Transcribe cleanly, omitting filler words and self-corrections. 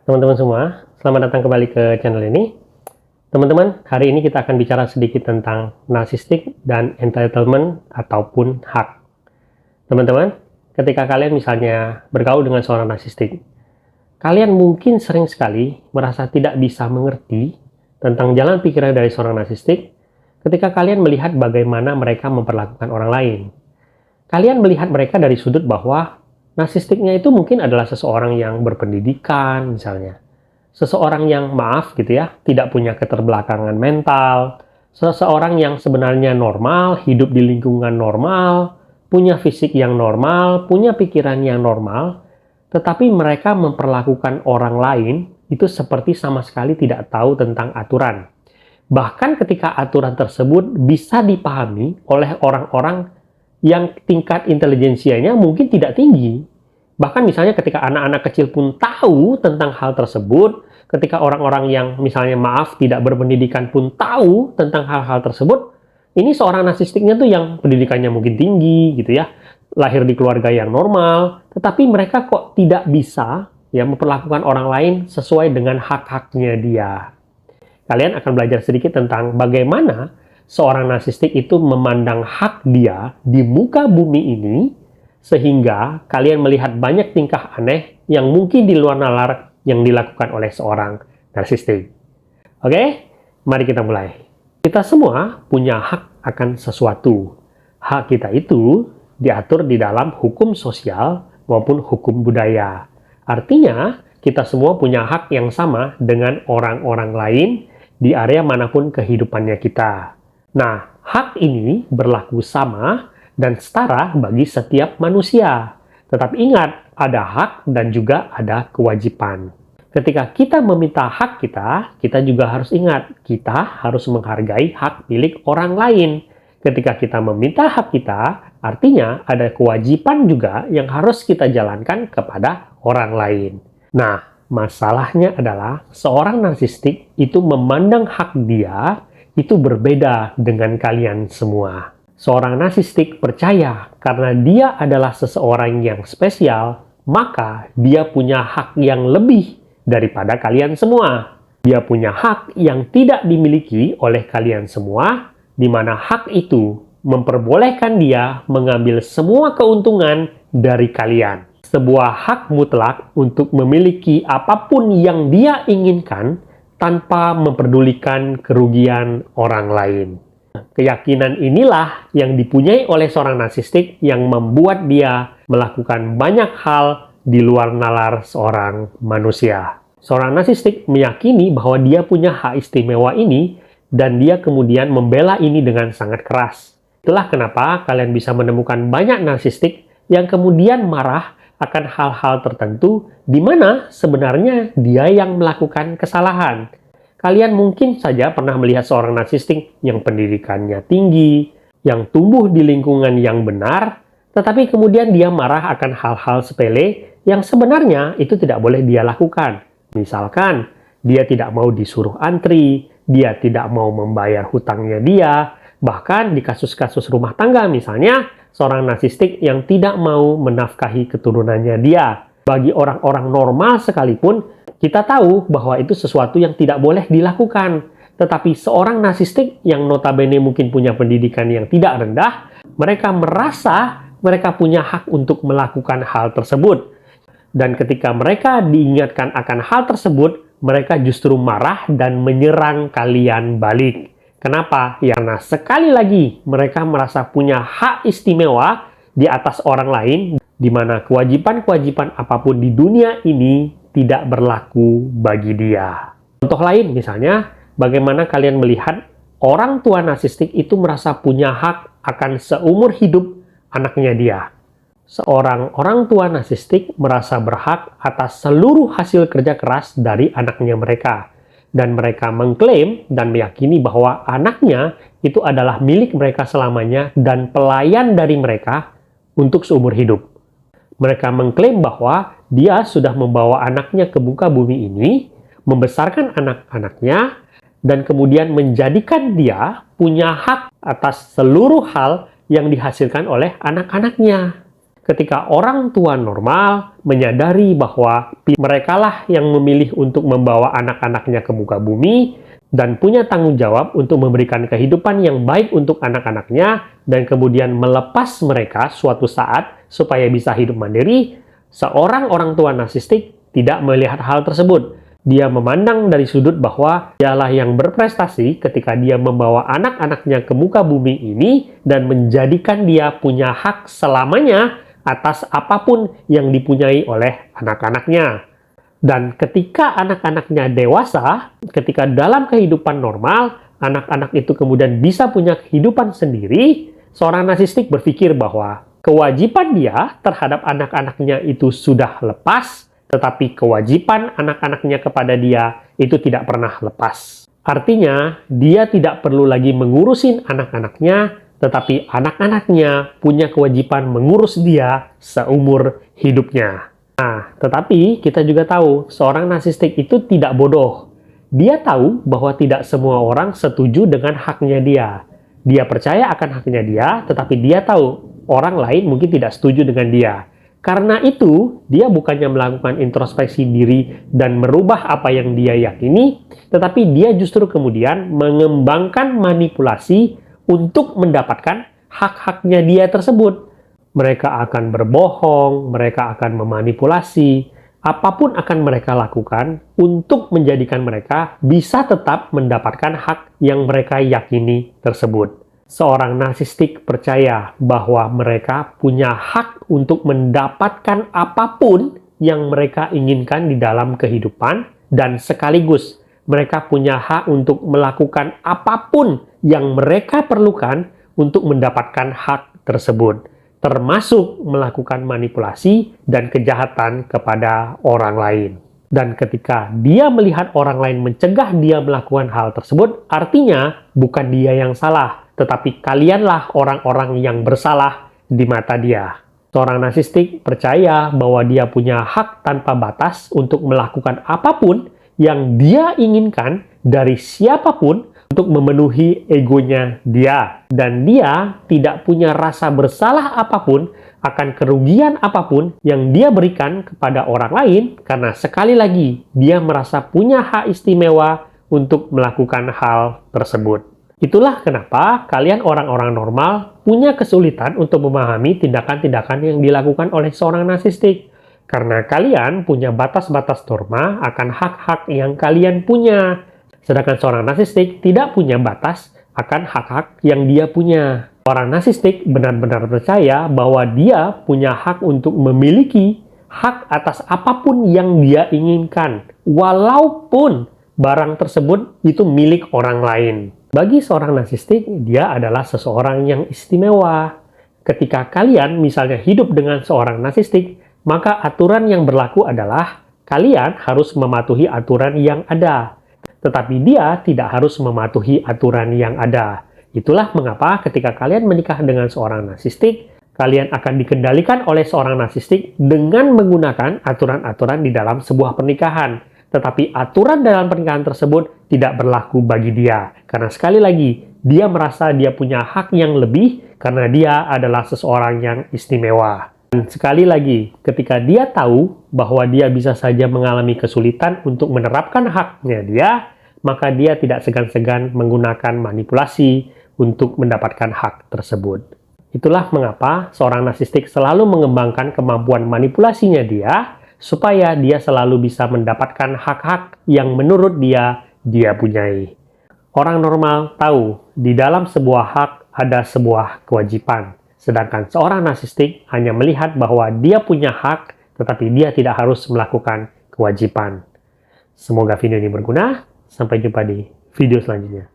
Teman-teman semua, selamat datang kembali ke channel ini. Teman-teman, hari ini kita akan bicara sedikit tentang narsistik dan entitlement ataupun hak. Teman-teman, ketika kalian misalnya bergaul dengan seorang narsistik, kalian mungkin sering sekali merasa tidak bisa mengerti tentang jalan pikiran dari seorang narsistik ketika kalian melihat bagaimana mereka memperlakukan orang lain. Kalian melihat mereka dari sudut bahwa narsistiknya itu mungkin adalah seseorang yang berpendidikan misalnya. Seseorang yang maaf gitu ya, tidak punya keterbelakangan mental. Seseorang yang sebenarnya normal, hidup di lingkungan normal, punya fisik yang normal, punya pikiran yang normal. Tetapi mereka memperlakukan orang lain itu seperti sama sekali tidak tahu tentang aturan. Bahkan ketika aturan tersebut bisa dipahami oleh orang-orang yang tingkat intelijensianya mungkin tidak tinggi. Bahkan misalnya ketika anak-anak kecil pun tahu tentang hal tersebut, ketika orang-orang yang misalnya maaf tidak berpendidikan pun tahu tentang hal-hal tersebut, ini seorang narsistiknya tuh yang pendidikannya mungkin tinggi gitu ya, lahir di keluarga yang normal, tetapi mereka kok tidak bisa ya memperlakukan orang lain sesuai dengan hak-haknya dia. Kalian akan belajar sedikit tentang bagaimana seorang narsistik itu memandang hak dia di muka bumi ini, sehingga kalian melihat banyak tingkah aneh yang mungkin di luar nalar yang dilakukan oleh seorang narsistik. Oke, mari kita mulai. Kita semua punya hak akan sesuatu. Hak kita itu diatur di dalam hukum sosial maupun hukum budaya. Artinya, kita semua punya hak yang sama dengan orang-orang lain di area manapun kehidupannya kita. Nah, hak ini berlaku sama dan setara bagi setiap manusia. Tetapi ingat, ada hak dan juga ada kewajiban. Ketika kita meminta hak kita juga harus ingat, kita harus menghargai hak milik orang lain. Ketika kita meminta hak kita, artinya ada kewajiban juga yang harus kita jalankan kepada orang lain. Nah, masalahnya adalah seorang narsistik itu memandang hak dia itu berbeda dengan kalian semua. Seorang narsistik percaya karena dia adalah seseorang yang spesial, maka dia punya hak yang lebih daripada kalian semua. Dia punya hak yang tidak dimiliki oleh kalian semua, di mana hak itu memperbolehkan dia mengambil semua keuntungan dari kalian. Sebuah hak mutlak untuk memiliki apapun yang dia inginkan tanpa memperdulikan kerugian orang lain. Keyakinan inilah yang dipunyai oleh seorang narsistik yang membuat dia melakukan banyak hal di luar nalar seorang manusia. Seorang narsistik meyakini bahwa dia punya hak istimewa ini dan dia kemudian membela ini dengan sangat keras. Itulah kenapa kalian bisa menemukan banyak narsistik yang kemudian marah akan hal-hal tertentu di mana sebenarnya dia yang melakukan kesalahan. Kalian mungkin saja pernah melihat seorang narsistik yang pendidikannya tinggi, yang tumbuh di lingkungan yang benar, tetapi kemudian dia marah akan hal-hal sepele yang sebenarnya itu tidak boleh dia lakukan. Misalkan, dia tidak mau disuruh antri, dia tidak mau membayar hutangnya dia, bahkan di kasus-kasus rumah tangga misalnya, seorang narsistik yang tidak mau menafkahi keturunannya dia. Bagi orang-orang normal sekalipun, kita tahu bahwa itu sesuatu yang tidak boleh dilakukan. Tetapi seorang narsistik yang notabene mungkin punya pendidikan yang tidak rendah, mereka merasa mereka punya hak untuk melakukan hal tersebut. Dan ketika mereka diingatkan akan hal tersebut, mereka justru marah dan menyerang kalian balik. Kenapa? Karena sekali lagi mereka merasa punya hak istimewa di atas orang lain, di mana kewajiban-kewajiban apapun di dunia ini tidak berlaku bagi dia. Contoh lain misalnya, bagaimana kalian melihat orang tua narsistik itu merasa punya hak akan seumur hidup anaknya dia. Seorang orang tua narsistik merasa berhak atas seluruh hasil kerja keras dari anaknya mereka. Dan mereka mengklaim dan meyakini bahwa anaknya itu adalah milik mereka selamanya dan pelayan dari mereka untuk seumur hidup. Mereka mengklaim bahwa dia sudah membawa anaknya ke muka bumi ini, membesarkan anak-anaknya, dan kemudian menjadikan dia punya hak atas seluruh hal yang dihasilkan oleh anak-anaknya. ketika orang tua normal menyadari bahwa merekalah yang memilih untuk membawa anak-anaknya ke muka bumi dan punya tanggung jawab untuk memberikan kehidupan yang baik untuk anak-anaknya dan kemudian melepas mereka suatu saat supaya bisa hidup mandiri, seorang orang tua narsistik tidak melihat hal tersebut. Dia memandang dari sudut bahwa dialah yang berprestasi ketika dia membawa anak-anaknya ke muka bumi ini dan menjadikan dia punya hak selamanya atas apapun yang dipunyai oleh anak-anaknya. Dan ketika anak-anaknya dewasa, ketika dalam kehidupan normal, anak-anak itu kemudian bisa punya kehidupan sendiri, seorang narsistik berpikir bahwa kewajiban dia terhadap anak-anaknya itu sudah lepas, tetapi kewajiban anak-anaknya kepada dia itu tidak pernah lepas. Artinya, dia tidak perlu lagi mengurusin anak-anaknya, tetapi anak-anaknya punya kewajiban mengurus dia seumur hidupnya. Nah, tetapi kita juga tahu, seorang narsistik itu tidak bodoh. Dia tahu bahwa tidak semua orang setuju dengan haknya dia. Dia percaya akan haknya dia, tetapi dia tahu orang lain mungkin tidak setuju dengan dia. Karena itu, dia bukannya melakukan introspeksi diri dan merubah apa yang dia yakini, tetapi dia justru kemudian mengembangkan manipulasi untuk mendapatkan hak-haknya dia tersebut. Mereka akan berbohong, mereka akan memanipulasi, apapun akan mereka lakukan untuk menjadikan mereka bisa tetap mendapatkan hak yang mereka yakini tersebut. Seorang narsistik percaya bahwa mereka punya hak untuk mendapatkan apapun yang mereka inginkan di dalam kehidupan dan sekaligus mereka punya hak untuk melakukan apapun yang mereka perlukan untuk mendapatkan hak tersebut, termasuk melakukan manipulasi dan kejahatan kepada orang lain. Dan ketika dia melihat orang lain mencegah dia melakukan hal tersebut, artinya bukan dia yang salah, tetapi kalianlah orang-orang yang bersalah di mata dia. Seorang narsistik percaya bahwa dia punya hak tanpa batas untuk melakukan apapun yang dia inginkan dari siapapun untuk memenuhi egonya dia. Dan dia tidak punya rasa bersalah apapun akan kerugian apapun yang dia berikan kepada orang lain, karena sekali lagi dia merasa punya hak istimewa untuk melakukan hal tersebut. Itulah kenapa kalian orang-orang normal punya kesulitan untuk memahami tindakan-tindakan yang dilakukan oleh seorang narsistik. Karena kalian punya batas-batas norma akan hak-hak yang kalian punya. Sedangkan seorang narsistik tidak punya batas akan hak-hak yang dia punya. Orang narsistik benar-benar percaya bahwa dia punya hak untuk memiliki hak atas apapun yang dia inginkan, walaupun barang tersebut itu milik orang lain. Bagi seorang narsistik, dia adalah seseorang yang istimewa. Ketika kalian misalnya hidup dengan seorang narsistik, maka aturan yang berlaku adalah kalian harus mematuhi aturan yang ada. Tetapi dia tidak harus mematuhi aturan yang ada. Itulah mengapa ketika kalian menikah dengan seorang narsistik, kalian akan dikendalikan oleh seorang narsistik dengan menggunakan aturan-aturan di dalam sebuah pernikahan. Tetapi aturan dalam pernikahan tersebut tidak berlaku bagi dia. Karena sekali lagi, dia merasa dia punya hak yang lebih karena dia adalah seseorang yang istimewa. Dan sekali lagi, ketika dia tahu bahwa dia bisa saja mengalami kesulitan untuk menerapkan haknya dia, maka dia tidak segan-segan menggunakan manipulasi untuk mendapatkan hak tersebut. Itulah mengapa seorang narsistik selalu mengembangkan kemampuan manipulasinya dia, supaya dia selalu bisa mendapatkan hak-hak yang menurut dia punyai. Orang normal tahu, di dalam sebuah hak ada sebuah kewajiban. Sedangkan seorang narsistik hanya melihat bahwa dia punya hak, tetapi dia tidak harus melakukan kewajiban. Semoga video ini berguna. Sampai jumpa di video selanjutnya.